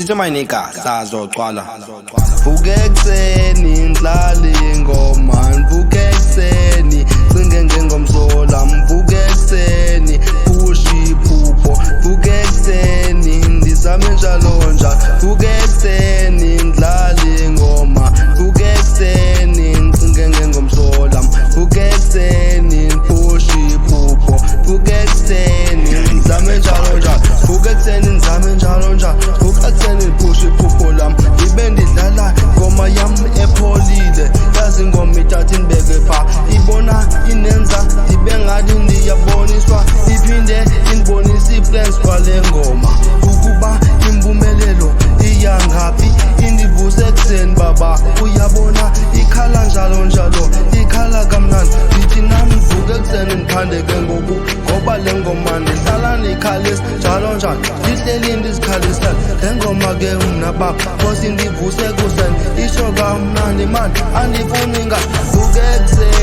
Tito Mainika sazoqala vuke ekseni ndlala ingoma vuke ekseni cinge ngengomsola mvuke ekseni push iphupho vuke ekseni ndizame njalo njalo vuke ekseni ndlala ingoma vuke ekseni cinge ngengomsola vuke ekseni push iphupho vuke ekseni ndizame njalo njalo vuke ekseni ndizame njalo njalo push iphupho lam ibe ndidlala ngoma yam epholile yazi ingoma ithatha indibeke pha ibona inenza ibe ngathi ndiyaboniswa iphinde indibonisa ii-plans kwale ngoma ukuba impumelelo iya ngaphi indivuse ekuseni baba uyabona ikhala njalo njalo ikhala kamnandi ndithi nami vuke ekuseni ndiphandeke ngoku ngoba le ngoma ndihlala ndiyikhalisa njalo njalo ndihleli ndizikhalisela le ngoma ke mnababa cause indivuse ekuseni isho kamnandi mani andifuni ngavuke ekuseni